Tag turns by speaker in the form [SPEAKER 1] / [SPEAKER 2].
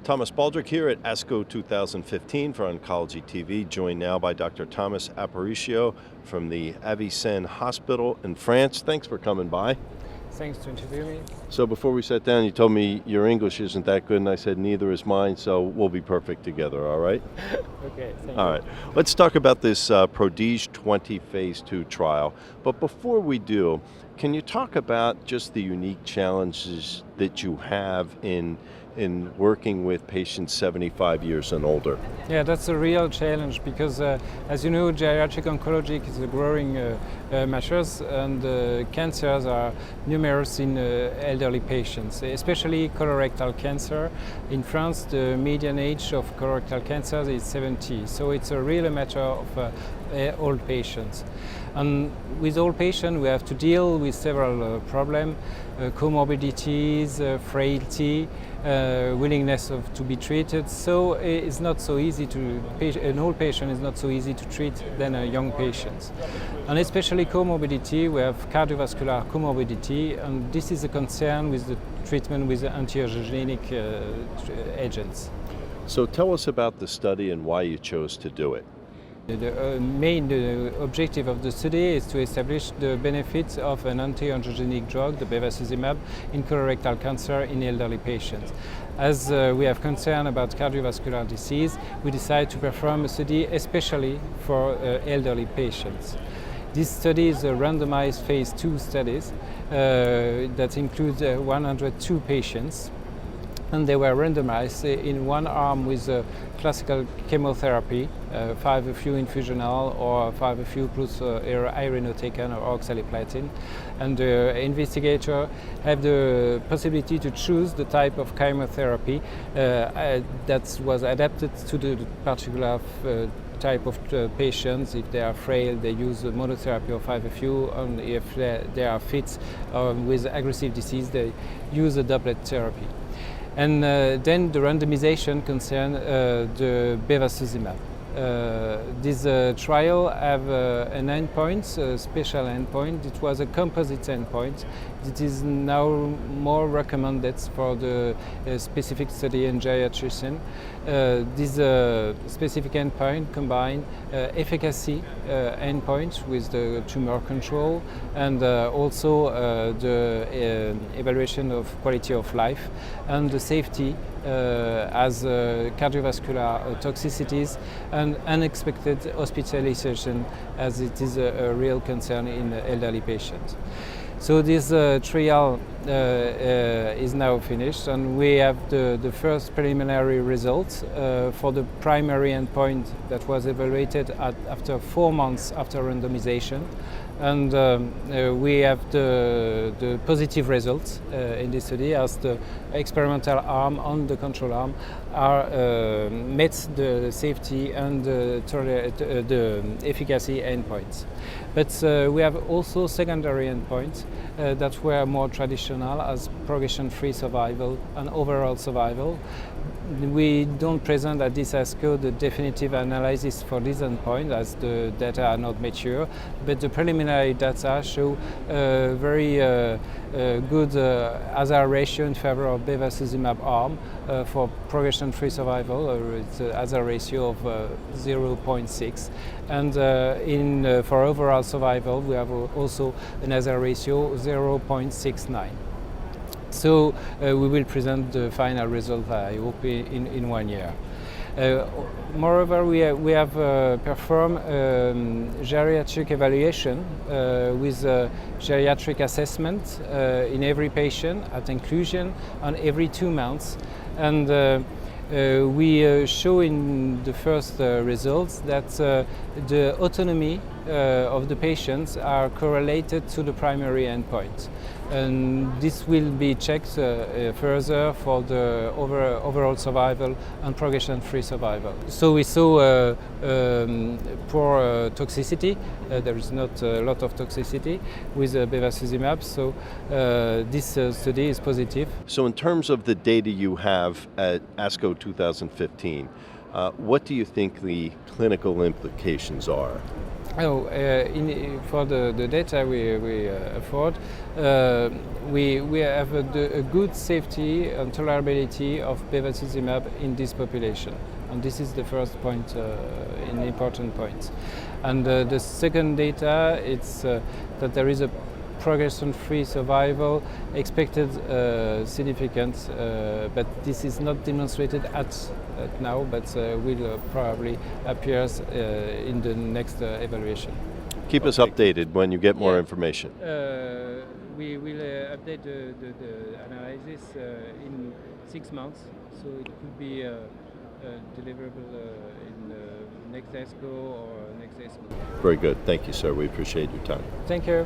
[SPEAKER 1] Thomas Baldrick here at ASCO 2015 for Oncology.TV, joined now by Dr. Thomas Aparacio from the Avicenne Hospital in France. Thanks for coming by.
[SPEAKER 2] Thanks to interview me.
[SPEAKER 1] So before we sat down, you told me your English isn't that good, and I said neither is mine, so we'll be perfect together, all right?
[SPEAKER 2] Okay, thank
[SPEAKER 1] All
[SPEAKER 2] you.
[SPEAKER 1] right. Let's talk about this Prodige 20 phase 2 trial. But before we do, can you talk about just the unique challenges that you have in working with patients 75 years and older?
[SPEAKER 2] Yeah, that's a real challenge because, as you know, geriatric oncology is a growing measures, and cancers are numerous in elderly patients, especially colorectal cancer. In France, the median age of colorectal cancer is 70, so it's a real matter of old patients. And with old patients, we have to deal with several problems, comorbidities, frailty, willingness to be treated. So it's not so easy an old patient is not so easy to treat than a young patient. And especially comorbidity, we have cardiovascular comorbidity, and this is a concern with the treatment with anti-angiogenic agents.
[SPEAKER 1] So tell us about the study and why you chose to do it.
[SPEAKER 2] The main objective of the study is to establish the benefits of an anti-angiogenic drug, the Bevacizumab, in colorectal cancer in elderly patients. As we have concern about cardiovascular disease, we decided to perform a study especially for elderly patients. This study is a randomized phase 2 study that includes 102 patients. And they were randomized in one arm with classical chemotherapy, 5-FU infusional or 5-FU plus irinotecan or oxaliplatin. And the investigator have the possibility to choose the type of chemotherapy that was adapted to the particular type of patients. If they are frail, they use monotherapy or 5-FU, and if they are fit with aggressive disease, they use a doublet therapy. And then the randomization concerned the Bevacizumab. This trial have an endpoint, a special endpoint. It was a composite endpoint. It is now more recommended for the specific study in geriatrician. This specific endpoint combine efficacy endpoint with the tumor control, and also the evaluation of quality of life and the safety as cardiovascular toxicities and unexpected hospitalization, as it is a real concern in elderly patients. So this trial is now finished, and we have the first preliminary results for the primary endpoint that was evaluated after 4 months after randomization. And we have the positive results in this study, as the experimental arm and the control arm are met the safety and the efficacy endpoints. But we have also secondary endpoints that were more traditional, as progression-free survival and overall survival. We don't present at this ASCO the definitive analysis for this endpoint, as the data are not mature, but the preliminary data show very good hazard ratio in favor of Bevacizumab arm for progression-free survival. It's a hazard ratio of 0.6, and for overall survival we have also an hazard ratio 0.69. So we will present the final result, I hope, in 1 year. Moreover, we have performed geriatric evaluation with geriatric assessment in every patient at inclusion and every 2 months. And we show in the first results that the autonomy of the patients are correlated to the primary endpoint. And this will be checked further for the overall survival and progression-free survival. So we saw poor toxicity. There is not a lot of toxicity with Bevacizumab, so this study is positive.
[SPEAKER 1] So in terms of the data you have at ASCO 2015, what do you think the clinical implications are?
[SPEAKER 2] For the data we afford, we have a good safety and tolerability of bevacizumab in this population. And this is the first point, an important point. And the second data, it's that there is a progression-free survival expected significant, but this is not demonstrated at now, but will probably appear in the next evaluation.
[SPEAKER 1] Keep us updated when you get more information.
[SPEAKER 2] We will update the analysis in 6 months, so it could be deliverable in next ASCO or next ASCO.
[SPEAKER 1] Very good. Thank you, sir. We appreciate your time.
[SPEAKER 2] Thank you.